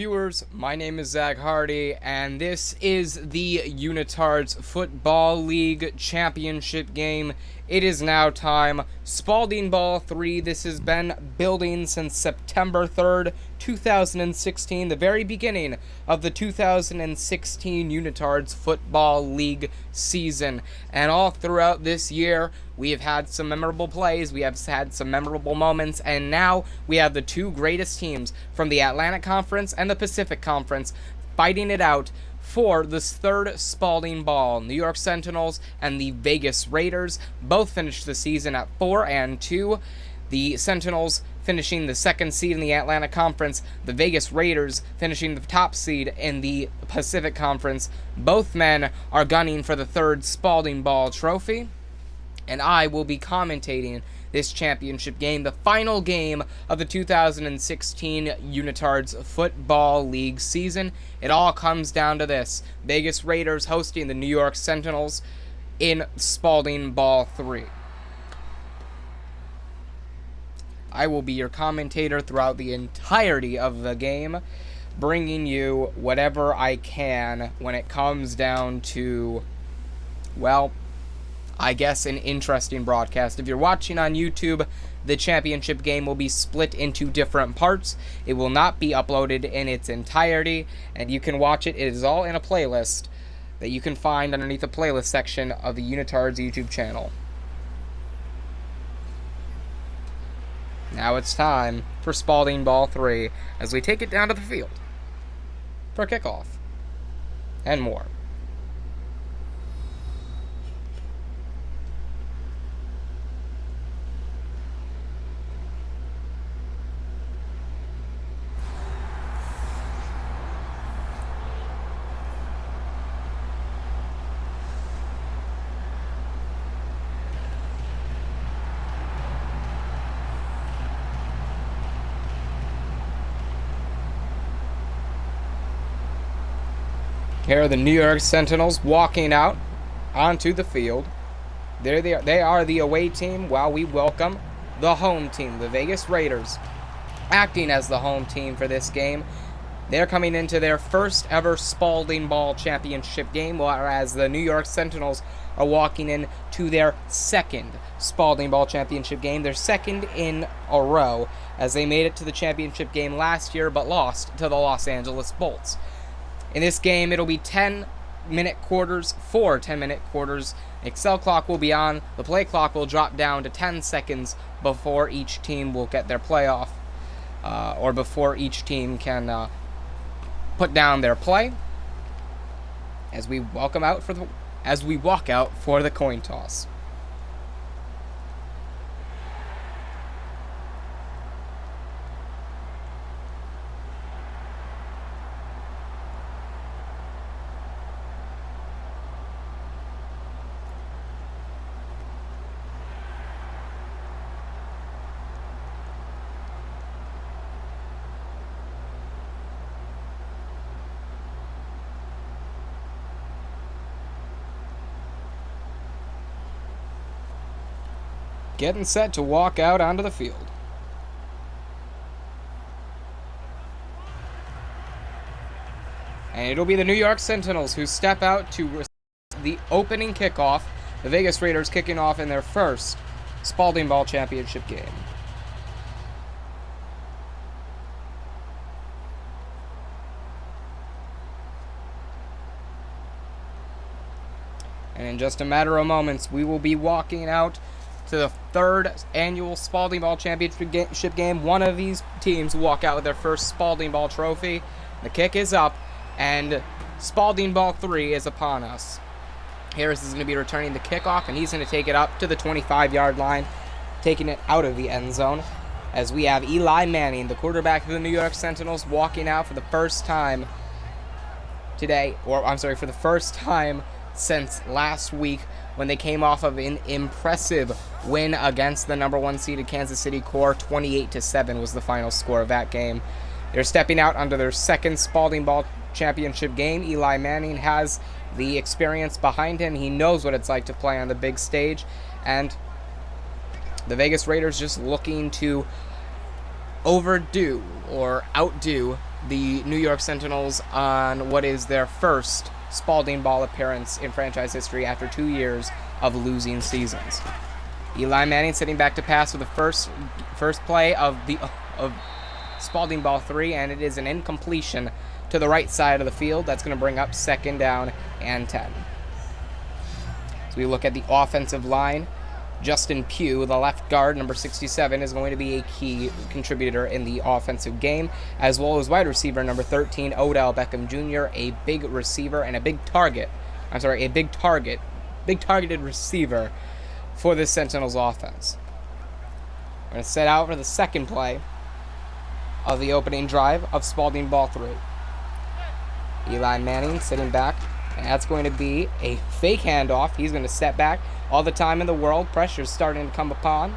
viewers, my name is Zach Hardy, and this is the Unitards Football League Championship game. It is now time. Spalding Ball 3, this has been building since September 3rd, 2016, the very beginning of the 2016 Unitards Football League season. And all throughout this year, we have had some memorable plays, we have had some memorable moments, and now we have the two greatest teams from the Atlantic Conference and the Pacific Conference fighting it out for this third Spalding Ball. New York Sentinels and the Vegas Raiders both finished the season at 4-2. The Sentinels finishing the second seed in the Atlantic Conference, the Vegas Raiders finishing the top seed in the Pacific Conference. Both men are gunning for the third Spalding Ball trophy, and I will be commentating this championship game, the final game of the 2016 Unitards Football League season. It all comes down to this: Vegas Raiders hosting the New York Sentinels in Spalding Ball 3. I will be your commentator throughout the entirety of the game, bringing you whatever I can when it comes down to, well, I guess an interesting broadcast. If you're watching on YouTube, the championship game will be split into different parts. It will not be uploaded in its entirety, and you can watch it. It is all in a playlist that you can find underneath the playlist section of the Unitards YouTube channel. Now it's time for Spalding Ball 3 as we take it down to the field for kickoff and more. Here are the New York Sentinels walking out onto the field. They are the away team, while we welcome the home team, the Vegas Raiders, acting as the home team for this game. They're coming into their first ever Spalding Ball championship game, whereas the New York Sentinels are walking into their second Spalding Ball championship game, their second in a row, as they made it to the championship game last year but lost to the Los Angeles Bolts. In this game, it'll be 10-minute quarters, 4 10-minute quarters. Excel clock will be on. The play clock will drop down to 10 seconds before each team will get their playoff, or before each team can put down their play. As we walk out for the coin toss. Getting set to walk out onto the field. And it'll be the New York Sentinels who step out to receive the opening kickoff. The Vegas Raiders kicking off in their first Spalding Ball championship game. And in just a matter of moments, we will be walking out to the third annual Spalding Ball championship game. One of these teams will walk out with their first Spalding Ball trophy. The kick is up, and Spalding Ball 3 is upon us. Harris is going to be returning the kickoff, and he's going to take it up to the 25-yard line, taking it out of the end zone, as we have Eli Manning, the quarterback of the New York Sentinels, walking out for the first time today, or I'm sorry, for the first time since last week, when they came off of an impressive win against the number 1 seeded Kansas City Core. 28-7 was the final score of that game. They're stepping out under their second Spalding Ball championship game. Eli Manning has the experience behind him. He knows what it's like to play on the big stage, and the Vegas Raiders just looking to overdo or outdo the New York Sentinels on what is their first Spalding ball appearance in franchise history after 2 years of losing seasons. Eli Manning sitting back to pass for the first play of Spalding ball 3, and it is an incompletion to the right side of the field. That's going to bring up 2nd down and 10. So we look at the offensive line. Justin Pugh, the left guard, number 67, is going to be a key contributor in the offensive game, as well as wide receiver number 13, Odell Beckham Jr., a big receiver and a big targeted receiver for the Sentinels offense. We're going to set out for the second play of the opening drive of Spalding ball 3. Eli Manning sitting back, and that's going to be a fake handoff. He's going to step back. All the time in the world, pressure's starting to come upon,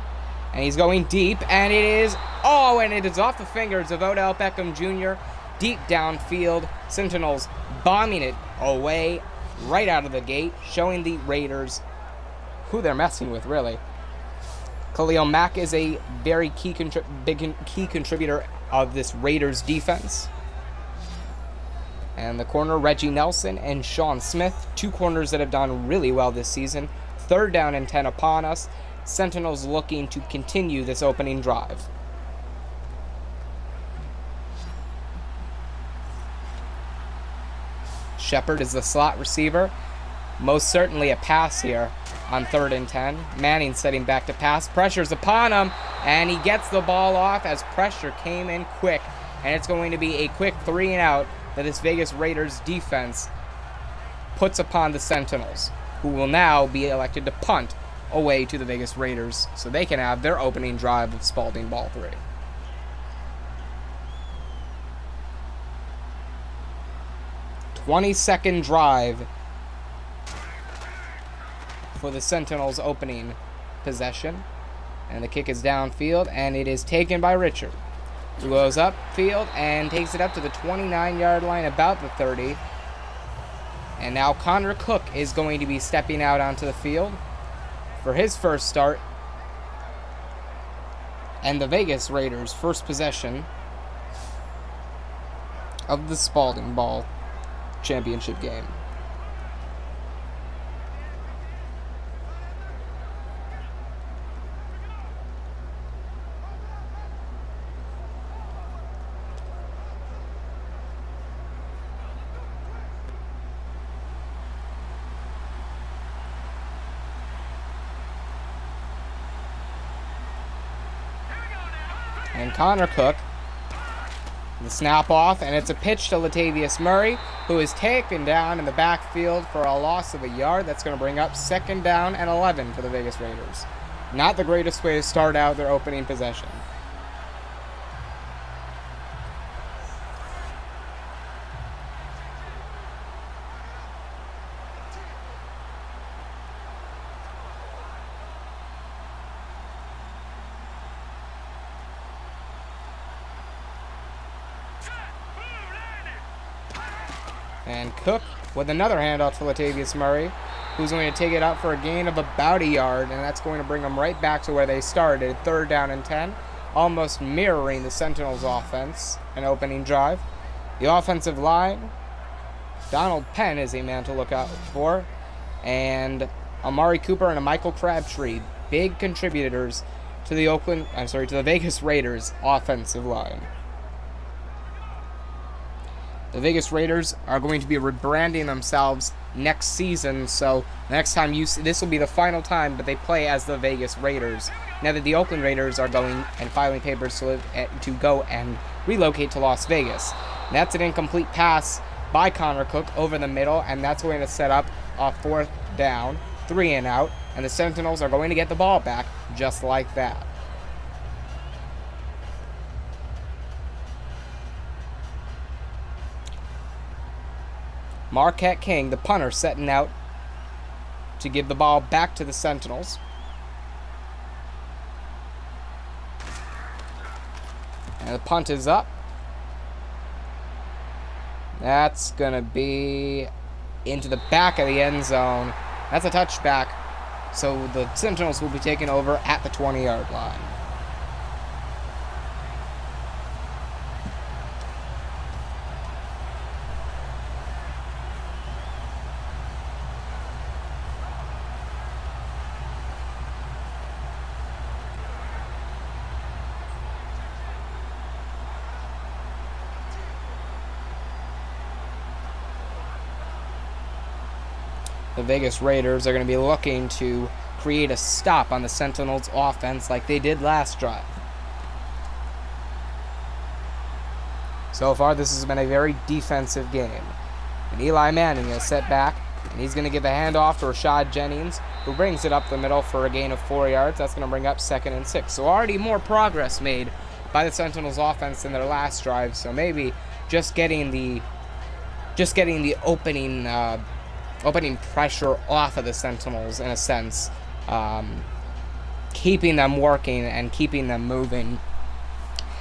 and he's going deep, and it is off the fingers of Odell Beckham Jr., deep downfield. Sentinels bombing it away right out of the gate, showing the Raiders who they're messing with, really. Khalil Mack is a very key contributor of this Raiders defense. And the corner, Reggie Nelson and Sean Smith, 2 corners that have done really well this season. 3rd down and 10 upon us. Sentinels looking to continue this opening drive. Shepard is the slot receiver. Most certainly a pass here on 3rd and 10. Manning setting back to pass. Pressure's upon him, and he gets the ball off as pressure came in quick. And it's going to be a quick 3 and out that this Vegas Raiders defense puts upon the Sentinels, who will now be elected to punt away to the Vegas Raiders so they can have their opening drive of Spalding ball 3. "20-second drive for the Sentinels' opening possession. And the kick is downfield, and it is taken by Richard, who goes upfield and takes it up to the 29-yard line, about the 30. And now Connor Cook is going to be stepping out onto the field for his first start. And the Vegas Raiders' first possession of the Spalding Ball championship game. And Connor Cook, the snap off, and it's a pitch to Latavius Murray, who is taken down in the backfield for a loss of a yard. That's going to bring up 2nd down and 11 for the Vegas Raiders. Not the greatest way to start out their opening possession. And Cook with another handoff to Latavius Murray, who's going to take it out for a gain of about a yard, and that's going to bring them right back to where they started, 3rd down and 10, almost mirroring the Sentinels' offense and opening drive. The offensive line, Donald Penn is a man to look out for, and Amari Cooper and a Michael Crabtree, big contributors to the Vegas Raiders' offensive line. The Vegas Raiders are going to be rebranding themselves next season, so next time this will be the final time that they play as the Vegas Raiders. Now that the Oakland Raiders are going and filing papers to go and relocate to Las Vegas. And that's an incomplete pass by Connor Cook over the middle, and that's going to set up a 4th down, 3 and out, and the Sentinels are going to get the ball back just like that. Marquette King, the punter, setting out to give the ball back to the Sentinels. And the punt is up. That's going to be into the back of the end zone. That's a touchback. So the Sentinels will be taking over at the 20-yard line. the Vegas Raiders are going to be looking to create a stop on the Sentinels offense like they did last drive. So far, this has been a very defensive game. And Eli Manning is set back, and he's going to give a handoff to Rashad Jennings, who brings it up the middle for a gain of 4 yards. That's going to bring up 2nd and 6. So already more progress made by the Sentinels offense than their last drive. So maybe just getting the opening pressure off of the Sentinels in a sense, keeping them working and keeping them moving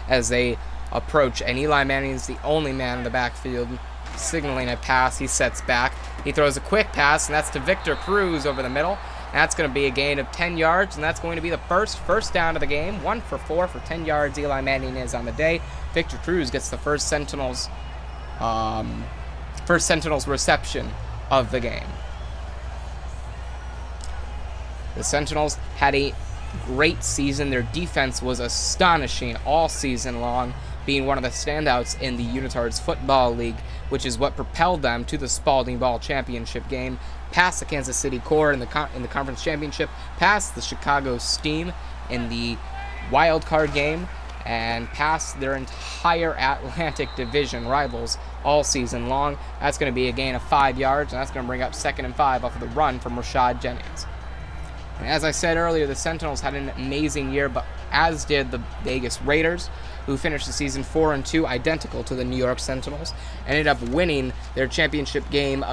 as they approach. And Eli Manning is the only man in the backfield signaling a pass. He sets back. He throws a quick pass, and that's to Victor Cruz over the middle. That's going to be a gain of 10 yards, and that's going to be the first down of the game. 1 for 4 for 10 yards. Eli Manning is on the day. Victor Cruz gets the first Sentinels reception of the game. The Sentinels had a great season. Their defense was astonishing all season long, being one of the standouts in the Unitards Football League, which is what propelled them to the Spalding Ball Championship game, past the Kansas City Core in the Conference Championship, past the Chicago Steam in the Wild Card game, and past their entire Atlantic Division rivals all season long. That's going to be a gain of 5 yards, and that's going to bring up 2nd and 5 off of the run from Rashad Jennings. And as I said earlier, the Sentinels had an amazing year, but as did the Vegas Raiders, who finished the season 4-2, identical to the New York Sentinels, ended up winning their championship game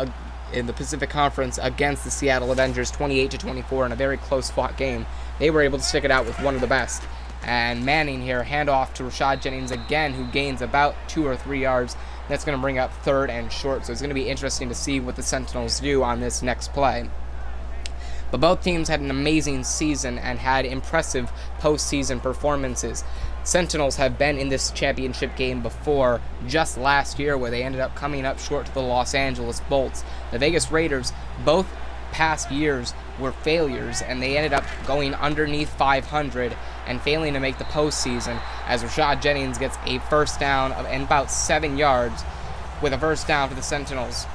in the Pacific Conference against the Seattle Avengers 28-24 in a very close-fought game. They were able to stick it out with one of the best. And Manning here, handoff to Rashad Jennings again, who gains about 2 or 3 yards. That's going to bring up 3rd and short, so it's going to be interesting to see what the Sentinels do on this next play. But both teams had an amazing season and had impressive postseason performances. Sentinels have been in this championship game before, just last year, where they ended up coming up short to the Los Angeles Bolts. The Vegas Raiders, both past years, were failures, and they ended up going underneath 500 and failing to make the postseason, as Rashad Jennings gets a first down of about 7 yards with a first down for the Sentinels,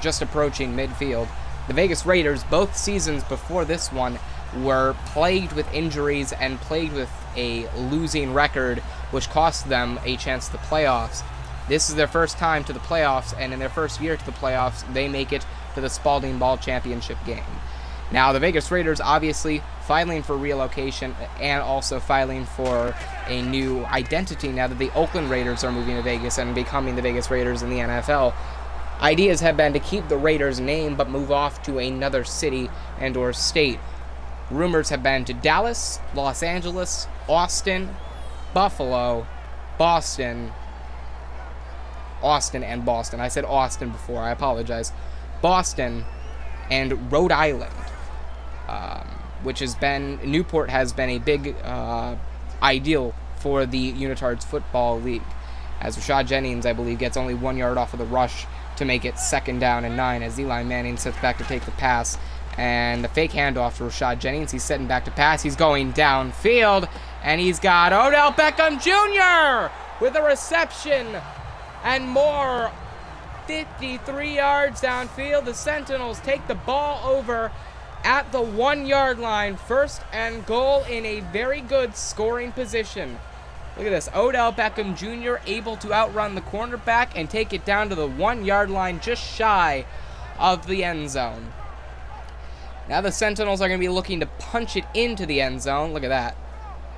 just approaching midfield. The Vegas Raiders, both seasons before this one, were plagued with injuries and plagued with a losing record, which cost them a chance to the playoffs. This is their first time to the playoffs, and in their first year to the playoffs, they make it to the Spalding Ball Championship game. Now, the Vegas Raiders obviously filing for relocation and also filing for a new identity now that the Oakland Raiders are moving to Vegas and becoming the Vegas Raiders in the NFL. Ideas have been to keep the Raiders name but move off to another city and or state. Rumors have been to Dallas, Los Angeles, Austin, Buffalo, Boston, and Boston. I said Austin before, I apologize. Boston and Rhode Island, which has been, Newport has been a big ideal for the Unitards Football League, as Rashad Jennings, I believe, gets only 1 yard off of the rush to make it 2nd down and 9 as Eli Manning sets back to take the pass. And the fake handoff to Rashad Jennings. He's setting back to pass. He's going downfield. And he's got Odell Beckham Jr. with a reception and more. 53 yards downfield. The Sentinels take the ball over at the 1 yard line. 1st and goal in a very good scoring position. Look at this. Odell Beckham Jr. able to outrun the cornerback and take it down to the 1 yard line, just shy of the end zone. Now the Sentinels are going to be looking to punch it into the end zone. Look at that.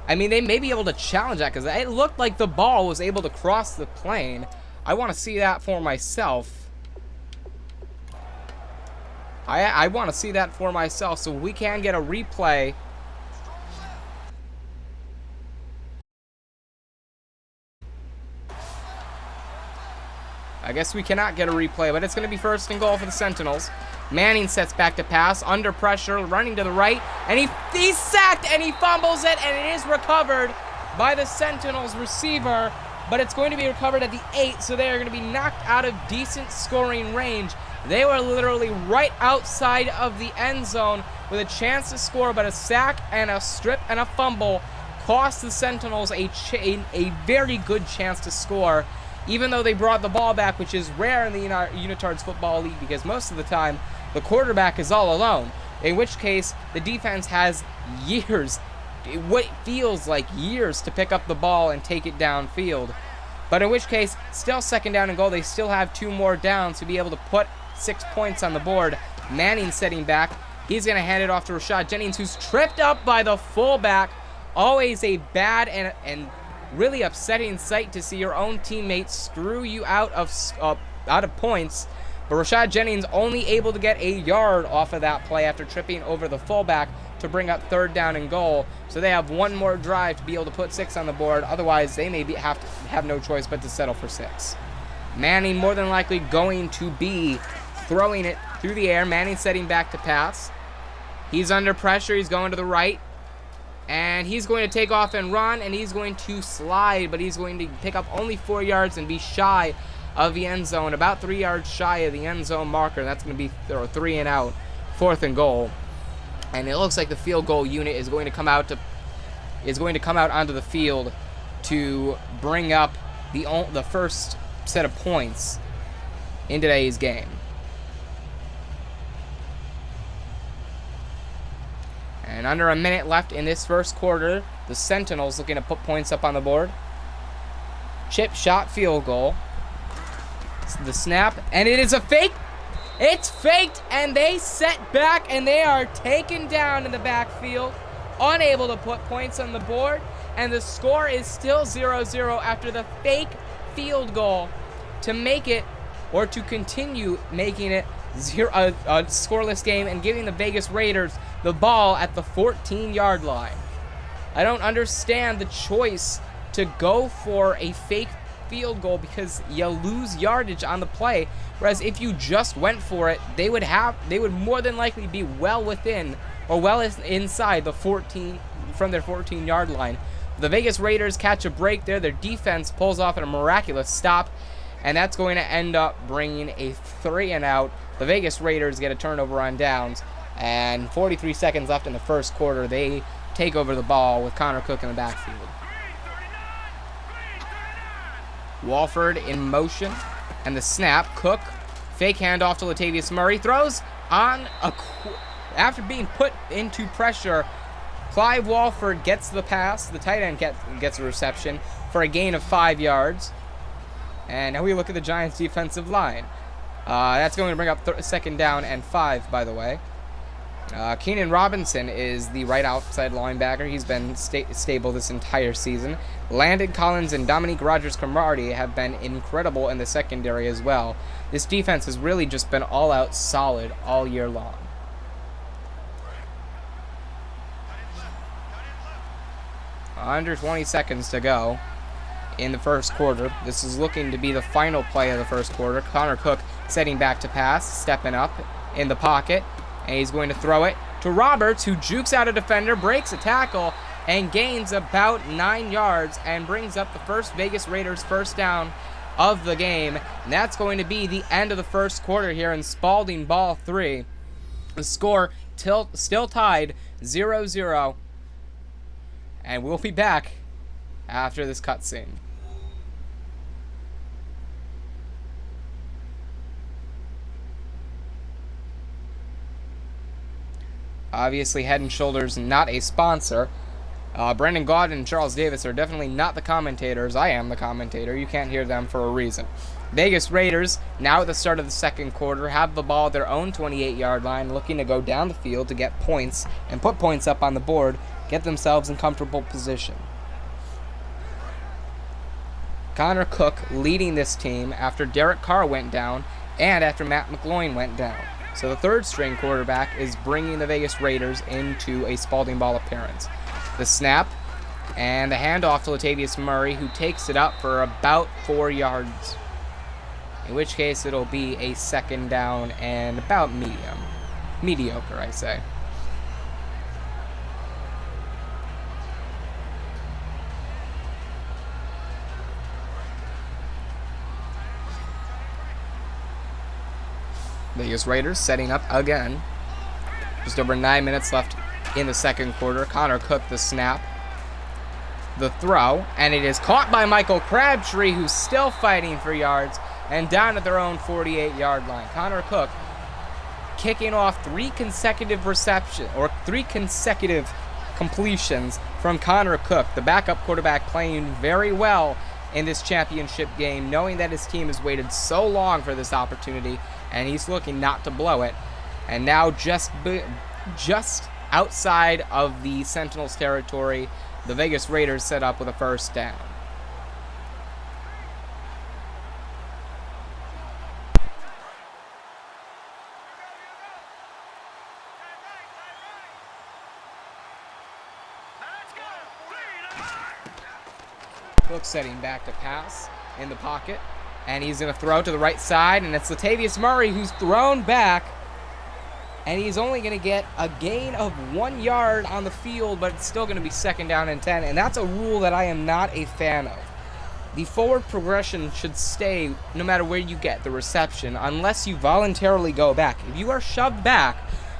I mean, they may be able to challenge that because it looked like the ball was able to cross the plane. I want to see that for myself. I want to see that for myself, so we can get a replay. I guess we cannot get a replay, but it's going to be 1st and goal for the Sentinels. Manning sets back to pass, under pressure, running to the right, and he's sacked, and he fumbles it, and it is recovered by the Sentinels receiver, but it's going to be recovered at the 8, so they are going to be knocked out of decent scoring range. They were literally right outside of the end zone with a chance to score, but a sack and a strip and a fumble cost the Sentinels a very good chance to score, even though they brought the ball back, which is rare in the Unitards Football League because most of the time the quarterback is all alone, in which case the defense has years, what feels like years, to pick up the ball and take it downfield. But in which case, still second down and goal, they still have 2 more downs to be able to put 6 points on the board. Manning setting back. He's going to hand it off to Rashad Jennings, who's tripped up by the fullback. Always a bad and really upsetting sight to see your own teammates screw you out of points. But Rashad Jennings only able to get a yard off of that play after tripping over the fullback to bring up 3rd down and goal. So they have 1 more drive to be able to put 6 on the board. Otherwise, they may have no choice but to settle for 6. Manning more than likely going to be throwing it through the air. Manning setting back to pass. He's under pressure. He's going to the right. And he's going to take off and run, and he's going to slide, but he's going to pick up only 4 yards and be shy of the end zone, about 3 yards shy of the end zone marker. That's going to be 3 and out, 4th and goal. And it looks like the field goal unit is going to come out onto the field to bring up the first set of points in today's game. And under a minute left in this first quarter, the Sentinels looking to put points up on the board. Chip shot field goal. The snap, and it is a fake. It's faked, and they set back, and they are taken down in the backfield, unable to put points on the board, and the score is still 0-0 after the fake field goal to make it, or to continue making it a scoreless game and giving the Vegas Raiders the ball at the 14-yard line. I don't understand the choice to go for a fake field goal because you lose yardage on the play, whereas if you just went for it, they would more than likely be well within or well inside the 14 from their 14-yard line. The Vegas Raiders catch a break there. Their defense pulls off a miraculous stop, and that's going to end up bringing a 3 and out. The Vegas Raiders get a turnover on downs, and 43 seconds left in the first quarter. They take over the ball with Connor Cook in the backfield. Walford in motion, and the snap. Cook, fake handoff to Latavius Murray, throws on after being put into pressure. Clive Walford gets the pass. The tight end gets a reception for a gain of 5 yards. And now we look at the Giants' defensive line. That's going to bring up 2nd down and 5, by the way. Keenan Robinson is the right outside linebacker. He's been stable this entire season. Landon Collins and Dominique Rodgers-Cromartie have been incredible in the secondary as well. This defense has really just been all-out solid all year long. Under 20 seconds to go in the first quarter. This is looking to be the final play of the first quarter. Connor Cook setting back to pass, stepping up in the pocket. And he's going to throw it to Roberts, who jukes out a defender, breaks a tackle, and gains about 9 yards and brings up the first Vegas Raiders first down of the game. And that's going to be the end of the first quarter here in Spalding Ball 3. The score still tied 0-0. And we'll be back after this cutscene. Obviously, Head & Shoulders not a sponsor. Brendan Gaudin and Charles Davis are definitely not the commentators. I am the commentator. You can't hear them for a reason. Vegas Raiders, now at the start of the second quarter, have the ball at their own 28-yard line, looking to go down the field to get points and put points up on the board, get themselves in comfortable position. Connor Cook leading this team after Derek Carr went down and after Matt McGloin went down. So the third-string quarterback is bringing the Vegas Raiders into a Spalding Ball appearance. The snap and the handoff to Latavius Murray, who takes it up for about 4 yards. In which case, it'll be a 2nd down and about mediocre, I say. Vegas Raiders setting up again. Just over 9 minutes left in the second quarter. Connor Cook, the snap. The throw, and it is caught by Michael Crabtree, who's still fighting for yards, and down at their own 48-yard line. Connor Cook kicking off three consecutive completions from Connor Cook, the backup quarterback, playing very well in this championship game, knowing that his team has waited so long for this opportunity, and he's looking not to blow it. And now just outside of the Sentinels territory, the Vegas Raiders set up with a first down. Cook setting back to pass in the pocket, and he's going to throw to the right side, and it's Latavius Murray who's thrown back, and he's only going to get a gain of 1 yard on the field, but it's still going to be 2nd down and 10, and that's a rule that I am not a fan of. The forward progression should stay no matter where you get the reception, unless you voluntarily go back. If you are shoved back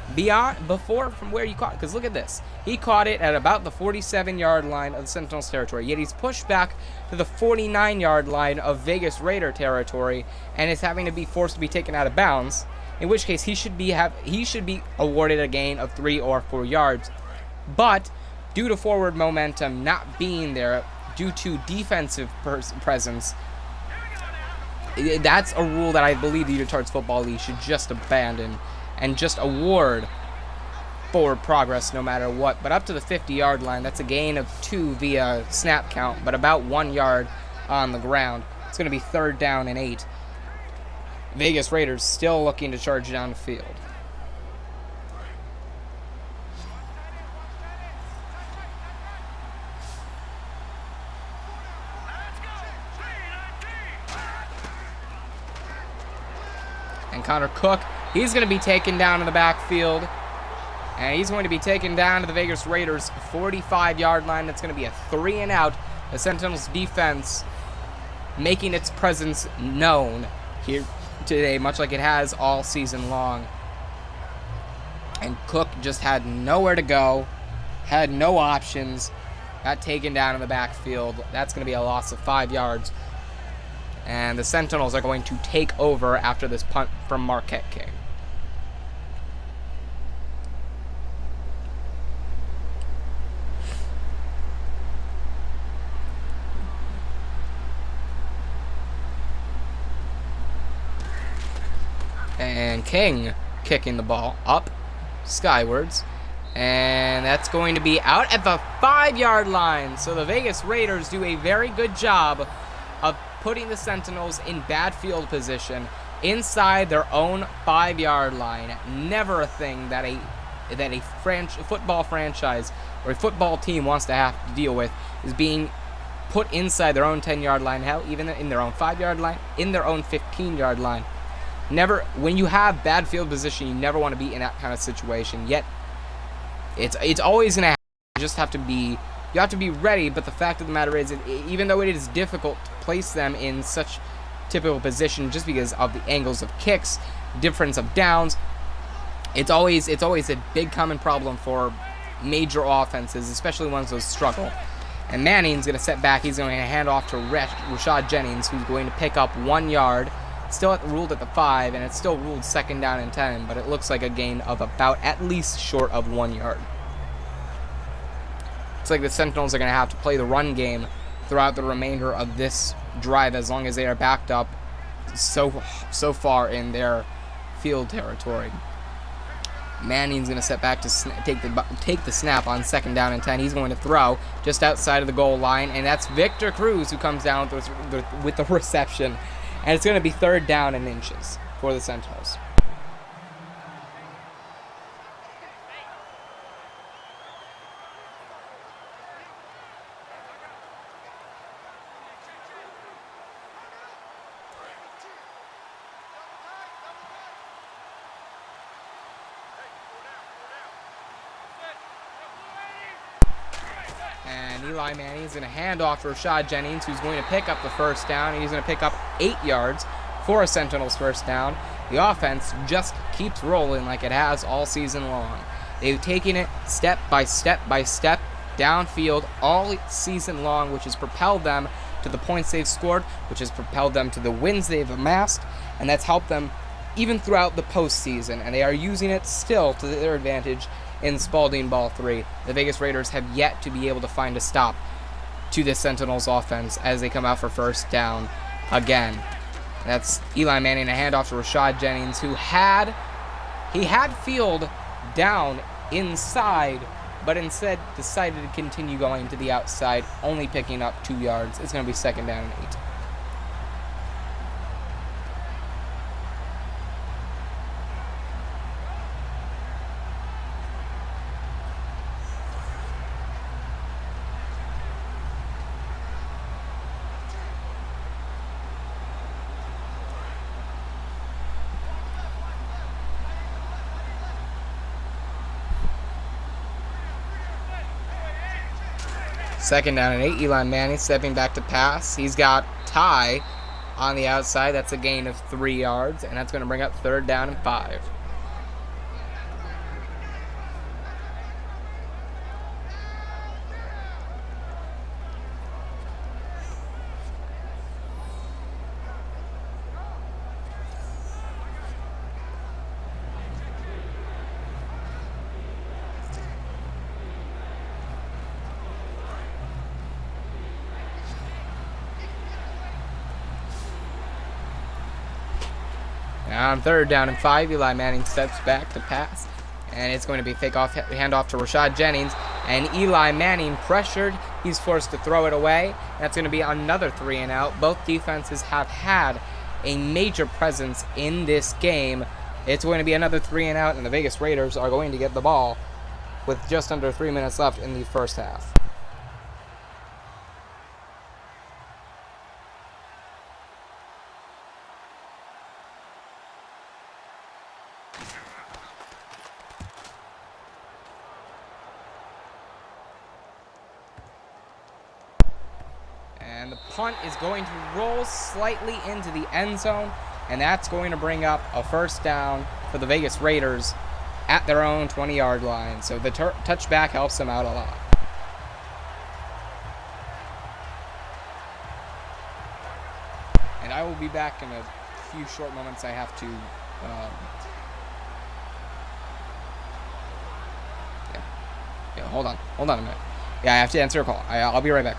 from where you caught it, because look at this. He caught it at about the 47-yard line of the Sentinels territory, yet he's pushed back to the 49-yard line of Vegas Raider territory and is having to be forced to be taken out of bounds, in which case he should be awarded a gain of 3 or 4 yards. But due to forward momentum not being there, due to defensive presence, that's a rule that I believe the Unitards Football League should just abandon and just award forward progress no matter what. But up to the 50-yard line, that's a gain of 2 via snap count, but about 1 yard on the ground. It's going to be 3rd down and 8. Vegas Raiders still looking to charge down the field. And Connor Cook, he's going to be taken down in the backfield. And he's going to be taken down to the Vegas Raiders' 45-yard line. That's going to be a 3 and out. The Sentinels defense making its presence known here today, much like it has all season long. And Cook just had nowhere to go, had no options, got taken down in the backfield. That's going to be a loss of 5 yards. And the Sentinels are going to take over after this punt from Marquette King. And King kicking the ball up skywards, and that's going to be out at the 5-yard line. So the Vegas Raiders do a very good job of putting the Sentinels in bad field position inside their own 5-yard line. Never a thing that a football franchise or a football team wants to have to deal with, is being put inside their own 10-yard line, hell, even in their own 5-yard line, in their own 15-yard line. Never, when you have bad field position, you never want to be in that kind of situation. Yet, it's always going to happen. You have to be ready. But the fact of the matter is, even though it is difficult to place them in such typical position, just because of the angles of kicks, difference of downs, it's always a big common problem for major offenses, especially ones that struggle. And Manning's going to set back. He's going to hand off to Rashad Jennings, who's going to pick up 1 yard. Still ruled at the 5, and it's still ruled 2nd down and 10, but it looks like a gain of about at least short of 1 yard. It's like the Sentinels are going to have to play the run game throughout the remainder of this drive, as long as they are backed up so far in their field territory. Manning's going to set back to take the snap on 2nd down and 10. He's going to throw just outside of the goal line, and that's Victor Cruz who comes down with the reception. And it's going to be 3rd down and inches for the Sentinels. And Eli Manning's going to hand off to Rashad Jennings, who's going to pick up the 1st down. And he's going to pick up 8 yards for a Sentinels 1st down. The offense just keeps rolling like it has all season long. They've taken it step by step by step downfield all season long, which has propelled them to the points they've scored, which has propelled them to the wins they've amassed, and that's helped them even throughout the postseason, and they are using it still to their advantage in Spalding Ball 3. The Vegas Raiders have yet to be able to find a stop to the Sentinels offense as they come out for first down again. That's Eli Manning, a handoff to Rashad Jennings, who had field down inside, but instead decided to continue going to the outside, only picking up 2 yards. It's going to be second down and 8. Second down and 8. Eli Manning stepping back to pass. He's got Ty on the outside. That's a gain of 3 yards, and that's going to bring up third down and 5. Now on third down and 5, Eli Manning steps back to pass, and it's going to be fake off handoff to Rashad Jennings, and Eli Manning pressured. He's forced to throw it away. That's going to be another 3 and out. Both defenses have had a major presence in this game. It's going to be another 3 and out, and the Vegas Raiders are going to get the ball with just under 3 minutes left in the first half. And the punt is going to roll slightly into the end zone, and that's going to bring up a first down for the Vegas Raiders at their own 20-yard line. So the touchback helps them out a lot. And I will be back in a few short moments. I have to hold on a minute. Yeah, I have to answer a call. I'll be right back.